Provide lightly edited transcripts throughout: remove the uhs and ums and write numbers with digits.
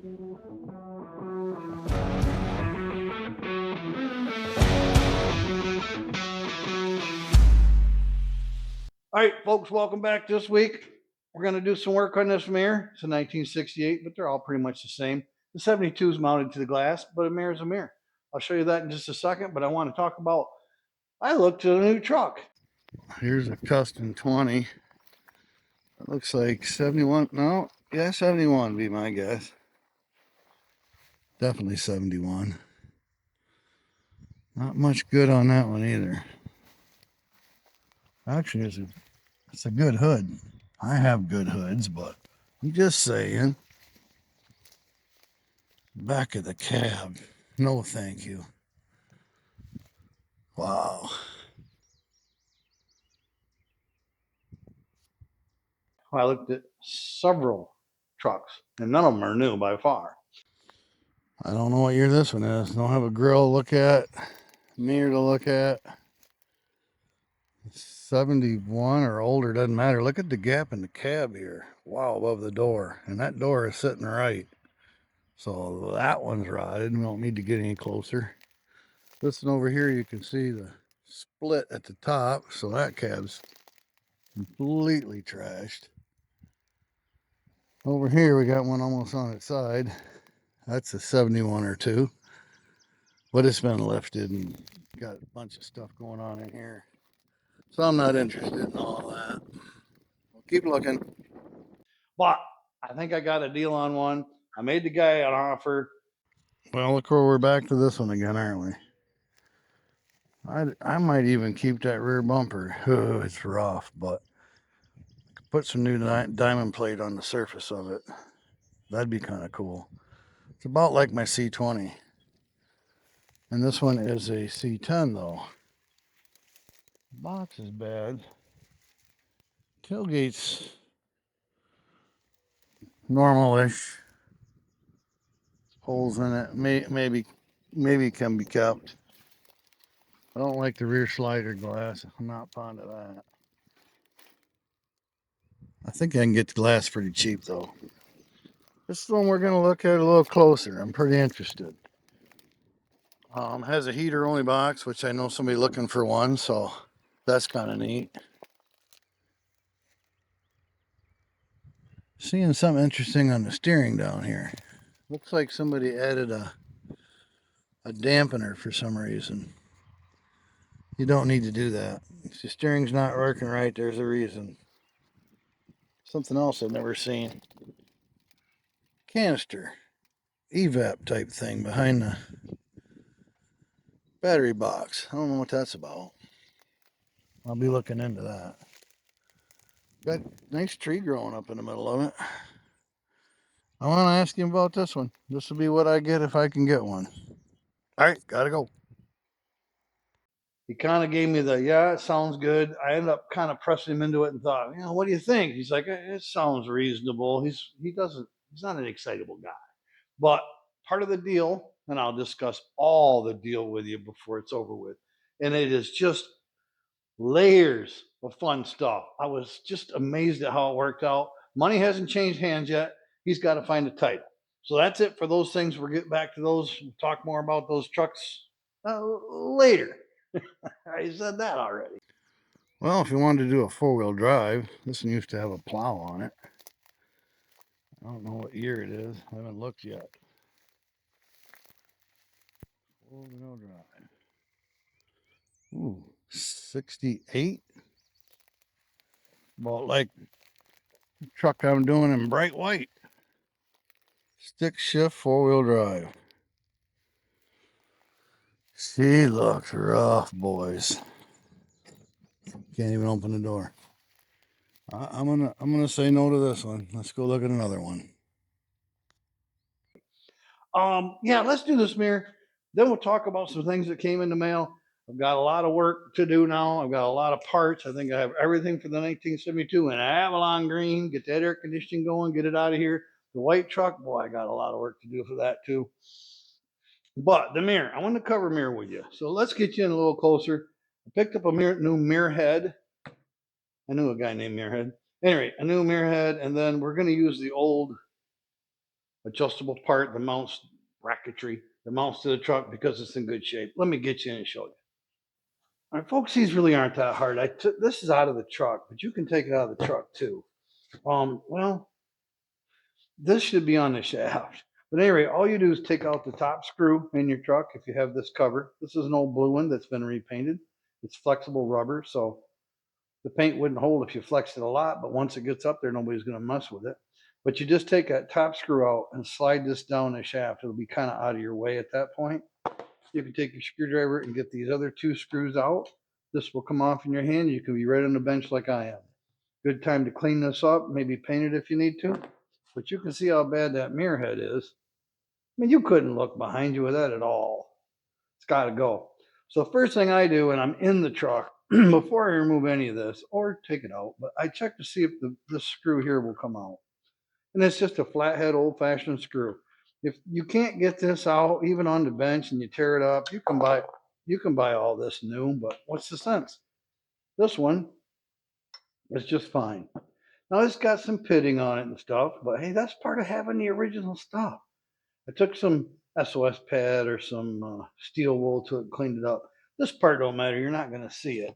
All right, folks, welcome back this week. We're going to do some work on this mirror. It's a 1968, but they're all pretty much the same. The 72 is mounted to the glass, but a mirror is a mirror. I'll show you that in just a second, but I want to talk about, I looked at a new truck. Here's a custom 20. It looks like 71. No, yeah, 71 would be my guess. Definitely 71. Not much good on that one either. Actually, it's a good hood. I have good hoods, but I'm just saying. Back of the cab. No, thank you. Wow. I looked at several trucks, and none of them are new by far. I don't know what year this one is. Don't have a grill to look at, mirror to look at. 71 or older, doesn't matter. Look at the gap in the cab here. Wow, above the door. And that door is sitting right. So that one's rotted. We don't need to get any closer. This one over here, you can see the split at the top. So that cab's completely trashed. Over here, we got one almost on its side. That's a 71 or 2. But it's been lifted and got a bunch of stuff going on in here. So I'm not interested in all that. We'll keep looking. But I think I got a deal on one. I made the guy an offer. Well, look where we're back to this one again, aren't we? I might even keep that rear bumper. Oh, it's rough, but I could put some new diamond plate on the surface of it. That'd be kind of cool. It's about like my C20. And this one is a C10 though. Box is bad. Tailgate's normal-ish. Holes in it. Maybe can be kept. I don't like the rear slider glass. I'm not fond of that. I think I can get the glass pretty cheap though. This one we're going to look at a little closer. I'm pretty interested. Has a heater only box, which I know somebody looking for one, so that's kind of neat. Seeing something interesting on the steering down here. Looks like somebody added a dampener for some reason. You don't need to do that. If your steering's not working right, there's a reason. Something else I've never seen. Canister. Evap type thing behind the battery box. I don't know what that's about. I'll be looking into that. Got a nice tree growing up in the middle of it. I want to ask him about this one. This will be what I get if I can get one. All right, gotta go. He kind of gave me the, yeah, it sounds good. I ended up kind of pressing him into it and thought, what do you think? He's like, it sounds reasonable. He's not an excitable guy. But part of the deal, and I'll discuss all the deal with you before it's over with, and it is just layers of fun stuff. I was just amazed at how it worked out. Money hasn't changed hands yet. He's got to find a title. So that's it for those things. We'll get back to those. We'll talk more about those trucks later. I said that already. Well, if you wanted to do a four-wheel drive, this one used to have a plow on it. I don't know what year it is. I haven't looked yet. Four-wheel drive. Ooh, 68. About like the truck I'm doing in bright white. Stick shift four-wheel drive. She looks rough, boys. Can't even open the door. I'm gonna say no to this one. Let's go look at another one. Yeah, let's do this mirror. Then we'll talk about some things that came in the mail. I've got a lot of work to do now. I've got a lot of parts. I think I have everything for the 1972 in Avalon green. Get that air conditioning going. Get it out of here. The white truck, boy, I got a lot of work to do for that too. But the mirror, I want to cover mirror with you. So let's get you in a little closer. I picked up a new mirror head. I knew a guy named Mirrorhead. Anyway, a new mirror head, and then we're going to use the old adjustable part that mounts bracketry that mounts to the truck because it's in good shape. Let me get you in and show you. All right, folks, these really aren't that hard. This is out of the truck, but you can take it out of the truck too. Well, this should be on the shaft. But anyway, all you do is take out the top screw in your truck if you have this cover. This is an old blue one that's been repainted. It's flexible rubber, so the paint wouldn't hold if you flexed it a lot, but once it gets up there, nobody's going to mess with it. But you just take that top screw out and slide this down the shaft. It'll be kind of out of your way at that point. You can take your screwdriver and get these other two screws out. This will come off in your hand. You can be right on the bench like I am. Good time to clean this up, maybe paint it if you need to. But you can see how bad that mirror head is. I mean, you couldn't look behind you with that at all. It's got to go. So first thing I do when I'm in the truck, before I remove any of this or take it out, but I check to see if this screw here will come out. And it's just a flathead old-fashioned screw. If you can't get this out, even on the bench, and you tear it up, you can buy all this new, but what's the sense? This one is just fine. Now it's got some pitting on it and stuff, but hey, that's part of having the original stuff. I took some SOS pad or some steel wool to it, cleaned it up. This part don't matter. You're not going to see it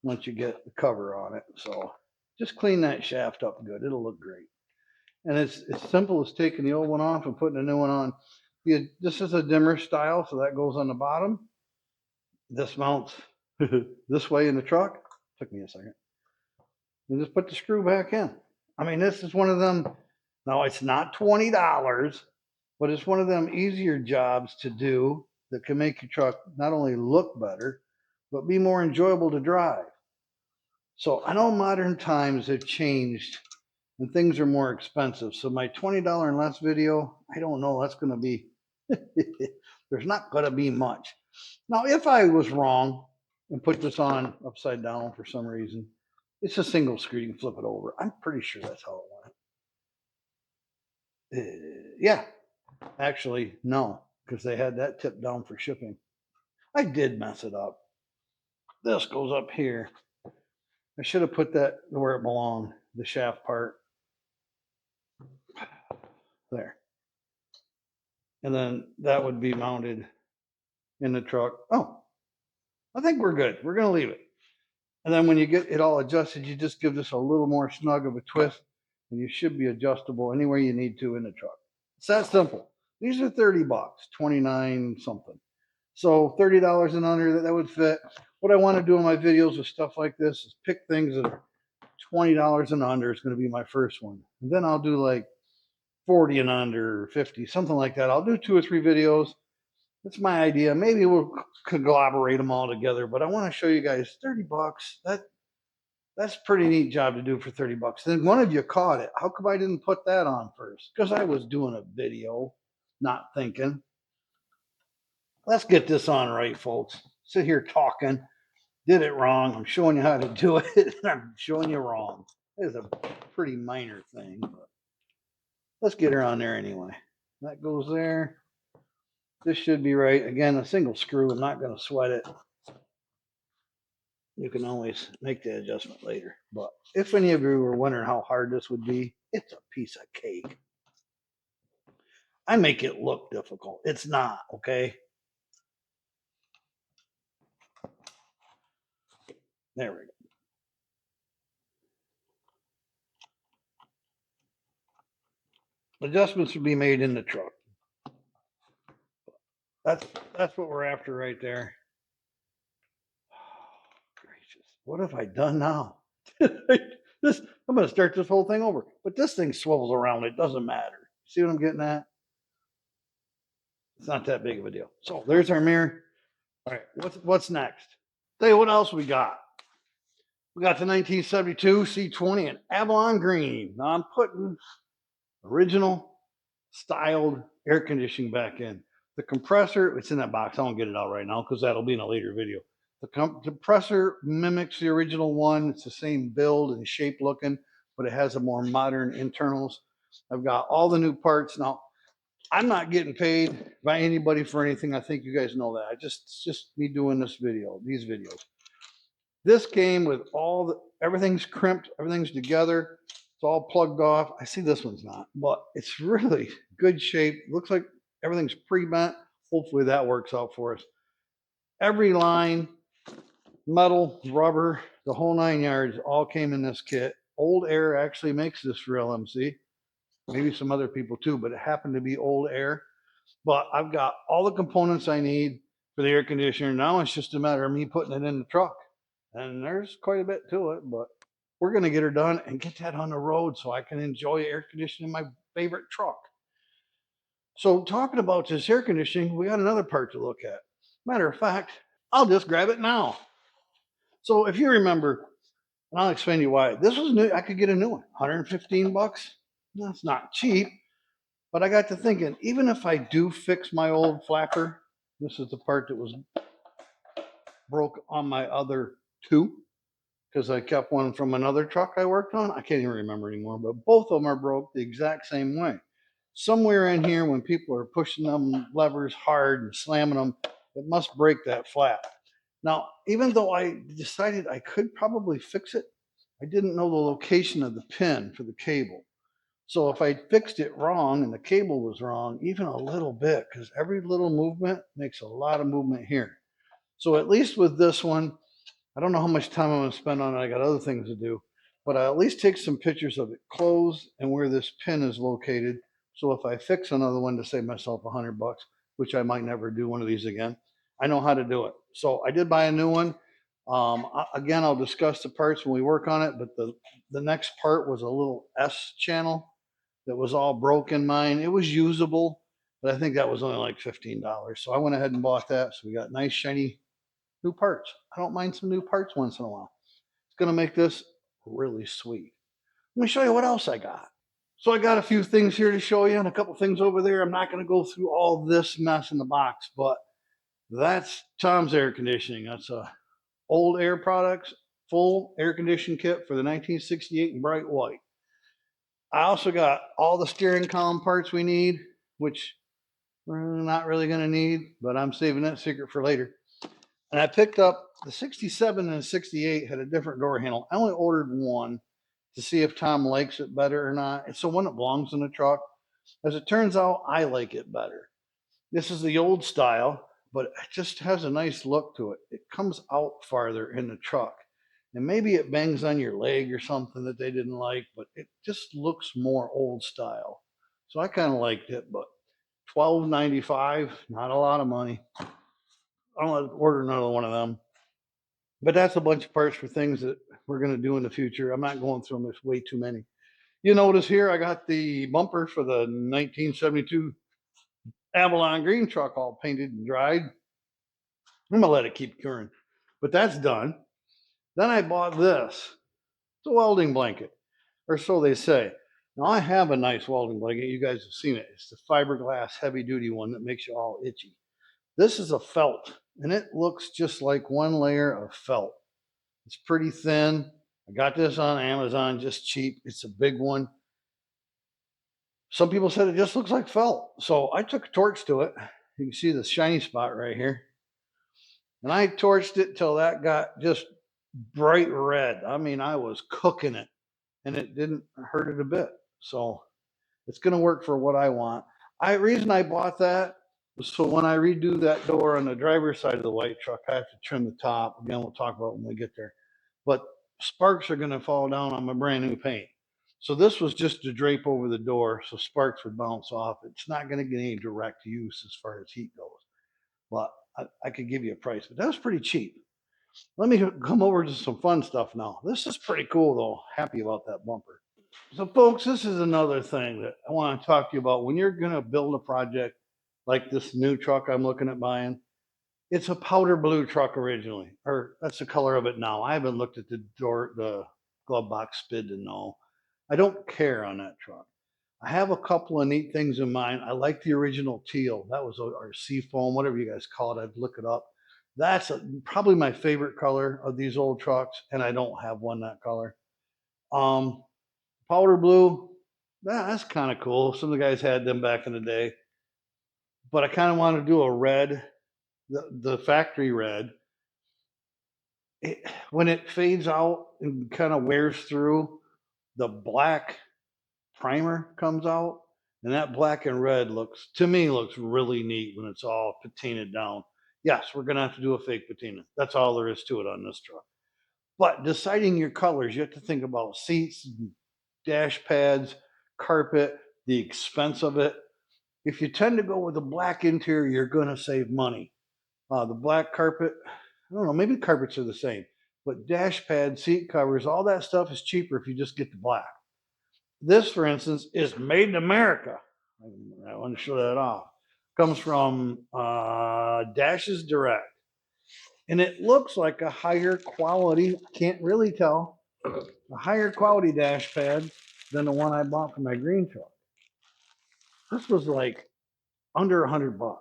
once you get the cover on it. So just clean that shaft up good. It'll look great. And it's as simple as taking the old one off and putting a new one on. This is a dimmer style, so that goes on the bottom. This mounts this way in the truck. Took me a second. You just put the screw back in. I mean, this is one of them. Now, it's not $20, but it's one of them easier jobs to do that can make your truck not only look better, but be more enjoyable to drive. So I know modern times have changed and things are more expensive. So my $20 and less video, I don't know, that's going to be, there's not going to be much. Now, if I was wrong and put this on upside down for some reason, it's a single screw. You can flip it over. I'm pretty sure that's how it went. Yeah, actually, no, because they had that tip down for shipping. I did mess it up. This goes up here. I should have put that where it belonged, the shaft part. There. And then that would be mounted in the truck. Oh, I think we're good. We're going to leave it. And then when you get it all adjusted, you just give this a little more snug of a twist, and you should be adjustable anywhere you need to in the truck. It's that simple. These are $30, 29 something. So $30 and under, that would fit. What I want to do in my videos with stuff like this is pick things that are $20 and under. It's going to be my first one. And then I'll do like 40 and under, 50, something like that. I'll do 2 or 3 videos. That's my idea. Maybe we'll conglomerate them all together, but I want to show you guys $30. That's a pretty neat job to do for $30. Then one of you caught it. How come I didn't put that on first? Because I was doing a video, not thinking. Let's get this on right, folks. Sit here talking. Did it wrong. I'm showing you how to do it, and I'm showing you wrong. It's a pretty minor thing, but let's get her on there anyway. That goes there. This should be right. Again, a single screw. I'm not going to sweat it. You can always make the adjustment later. But if any of you were wondering how hard this would be, it's a piece of cake. I make it look difficult. It's not, okay? There we go. Adjustments will be made in the truck. That's what we're after right there. Oh, gracious. What have I done now? I'm going to start this whole thing over. But this thing swivels around. It doesn't matter. See what I'm getting at? It's not that big of a deal. So there's our mirror. All right, what's next? Tell you what else we got. We got the 1972 C20 in Avalon green. Now I'm putting original styled air conditioning back in. The compressor, it's in that box. I won't get it out right now because that'll be in a later video. The compressor mimics the original one. It's the same build and shape looking, but it has a more modern internals. I've got all the new parts. Now, I'm not getting paid by anybody for anything. I think you guys know that. It's just me doing these videos. This came with everything's crimped, everything's together. It's all plugged off. I see this one's not, but it's really good shape. Looks like everything's pre-bent. Hopefully that works out for us. Every line, metal, rubber, the whole 9 yards all came in this kit. Old Air actually makes this for LMC. Maybe some other people too, but it happened to be Old Air. But I've got all the components I need for the air conditioner. Now it's just a matter of me putting it in the truck. And there's quite a bit to it, but we're going to get her done and get that on the road so I can enjoy air conditioning my favorite truck. So, talking about this air conditioning, we got another part to look at. Matter of fact, I'll just grab it now. So, if you remember, and I'll explain to you why this was new, I could get a new one, 115 bucks. That's not cheap, but I got to thinking, even if I do fix my old flapper, this is the part that was broke on my other two because I kept one from another truck I worked on. I can't even remember anymore, but both of them are broke the exact same way. Somewhere in here, when people are pushing them levers hard and slamming them, it must break that flap. Now, even though I decided I could probably fix it, I didn't know the location of the pin for the cable. So if I fixed it wrong and the cable was wrong, even a little bit, because every little movement makes a lot of movement here. So at least with this one, I don't know how much time I'm going to spend on it. I got other things to do, but I at least take some pictures of it closed and where this pin is located. So if I fix another one to save myself $100, which I might never do one of these again, I know how to do it. So I did buy a new one. Again, I'll discuss the parts when we work on it, but the next part was a little S channel that was all broken mine. It was usable, but I think that was only like $15. So I went ahead and bought that. So we got nice, shiny new parts. I don't mind some new parts once in a while. It's going to make this really sweet. Let me show you what else I got. So I got a few things here to show you and a couple things over there. I'm not going to go through all this mess in the box, but that's Tom's air conditioning. That's a Old Air Products full air conditioning kit for the 1968 in bright white. I also got all the steering column parts we need, which we're not really going to need, but I'm saving that secret for later. And I picked up the 67 and 68 had a different door handle. I only ordered one to see if Tom likes it better or not. It's the one that belongs in the truck. As it turns out, I like it better. This is the old style, but it just has a nice look to it. It comes out farther in the truck. And maybe it bangs on your leg or something that they didn't like, but it just looks more old style. So I kind of liked it, but $12.95, not a lot of money. I don't want to order another one of them. But that's a bunch of parts for things that we're going to do in the future. I'm not going through them. There's way too many. You notice here I got the bumper for the 1972 Avalon green truck all painted and dried. I'm going to let it keep curing. But that's done. Then I bought this. It's a welding blanket, or so they say. Now I have a nice welding blanket. You guys have seen it. It's the fiberglass heavy duty one that makes you all itchy. This is a felt, and it looks just like one layer of felt. It's pretty thin. I got this on Amazon, just cheap. It's a big one. Some people said it just looks like felt. So I took a torch to it. You can see the shiny spot right here. And I torched it till that got just bright red. I mean, I was cooking it and it didn't hurt it a bit. So it's going to work for what I want. Reason I bought that was so when I redo that door on the driver's side of the white truck, I have to trim the top. Again, we'll talk about it when we get there. But sparks are going to fall down on my brand new paint. So this was just to drape over the door so sparks would bounce off. It's not going to get any direct use as far as heat goes. But I could give you a price, but that was pretty cheap. Let me come over to some fun stuff now. This is pretty cool though. Happy about that bumper. So folks, this is another thing that I want to talk to you about. When you're going to build a project like this new truck I'm looking at buying, it's a powder blue truck originally, or that's the color of it now. I haven't looked at the glove box spid to know. I don't care on that truck. I have a couple of neat things in mind. I like the original teal. That was our sea foam, whatever you guys call it. I'd look it up. That's probably my favorite color of these old trucks, and I don't have one that color. Um, Powder blue, that's kind of cool. Some of the guys had them back in the day, but I kind of want to do a red, the factory red. When it fades out and kind of wears through, the black primer comes out, and that black and red looks, to me, looks really neat when it's all patinaed down. Yes, we're gonna have to do a fake patina. That's all there is to it on this truck. But deciding your colors, you have to think about seats, dash pads, carpet, the expense of it. If you tend to go with a black interior, you're gonna save money. The black carpet, I don't know, maybe carpets are the same, but dash pad, seat covers, all that stuff is cheaper if you just get the black. This, for instance, is made in America. I want to show that off. Comes from Dashes Direct. And it looks like a higher quality, can't really tell, a higher quality dash pad than the one I bought for my green truck. This was like under $100.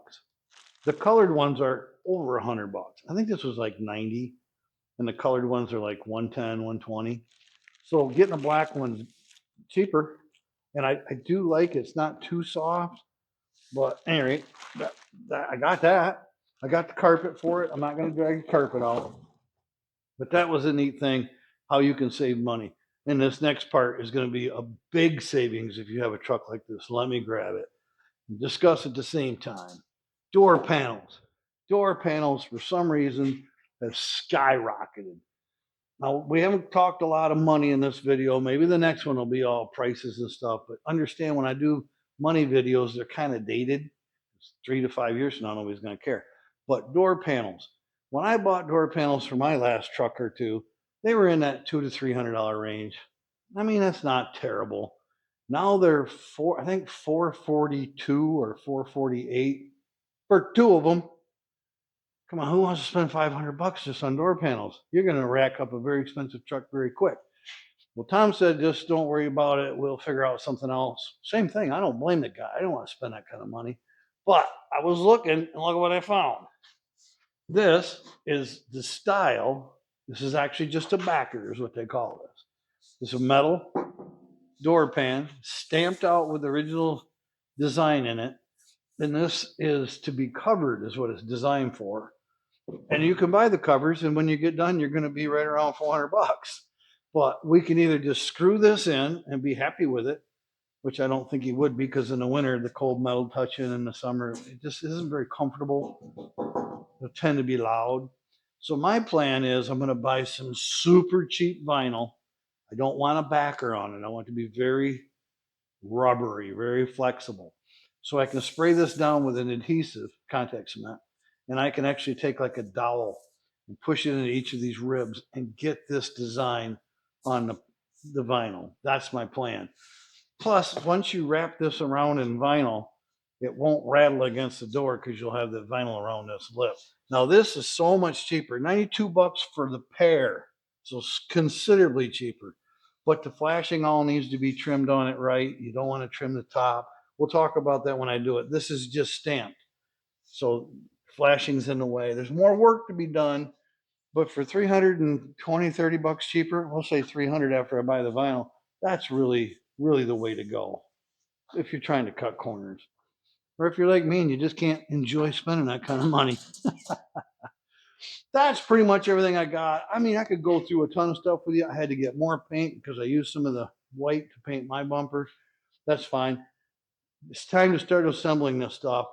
The colored ones are over $100. I think this was like 90, and the colored ones are like 110, 120. So getting a black one's cheaper, and I do like it. It's not too soft, but anyway, I got that. I got the carpet for it. I'm not going to drag the carpet out, but that was a neat thing how you can save money. And this next part is going to be a big savings if you have a truck like this. Let me grab it and discuss at the same time. Door panels. Door panels, for some reason, have skyrocketed. Now, we haven't talked a lot of money in this video. Maybe the next one will be all prices and stuff. But understand, when I do money videos, they're kind of dated. It's 3 to 5 years from now, nobody's going to care. But door panels. When I bought door panels for my last truck or two, they were in that $200 to $300 range. I mean, that's not terrible. Now they're I think 442 or 448 for two of them. Come on, who wants to spend $500 just on door panels? You're going to rack up a very expensive truck very quick. Well, Tom said, just don't worry about it. We'll figure out something else. Same thing. I don't blame the guy. I don't want to spend that kind of money. But I was looking, and look at what I found. This is the style. This is actually just a backer, is what they call this. This is a metal door pan stamped out with the original design in it. And this is to be covered, is what it's designed for. And you can buy the covers, and when you get done, you're going to be right around $400. But we can either just screw this in and be happy with it, which I don't think you would, because in the winter, the cold metal touching, in the summer, it just isn't very comfortable. It'll tend to be loud. So my plan is I'm going to buy some super cheap vinyl. I don't want a backer on it. I want it to be very rubbery, very flexible. So I can spray this down with an adhesive, contact cement, and I can actually take like a dowel and push it into each of these ribs and get this design on the vinyl. That's my plan. Plus, once you wrap this around in vinyl, it won't rattle against the door because you'll have the vinyl around this lip. Now, this is so much cheaper, $92 for the pair, so considerably cheaper. But the flashing all needs to be trimmed on it right. You don't want to trim the top. We'll talk about that when I do it. This is just stamped, so flashing's in the way. There's more work to be done, but for 320, $30 cheaper, we'll say 300 after I buy the vinyl, that's really, really the way to go if you're trying to cut corners. Or if you're like me and you just can't enjoy spending that kind of money. That's pretty much everything I got. I mean, I could go through a ton of stuff with you. I had to get more paint because I used some of the white to paint my bumpers. That's fine. It's time to start assembling this stuff.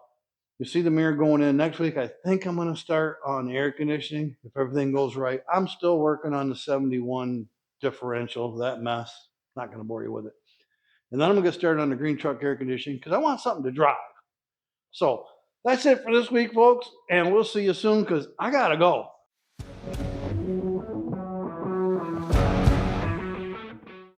You see the mirror going in next week. I think I'm going to start on air conditioning if everything goes right. I'm still working on the 71 differential, that mess. Not going to bore you with it. And then I'm going to get started on the green truck air conditioning because I want something to drive. So that's it for this week, folks. And we'll see you soon because I got to go.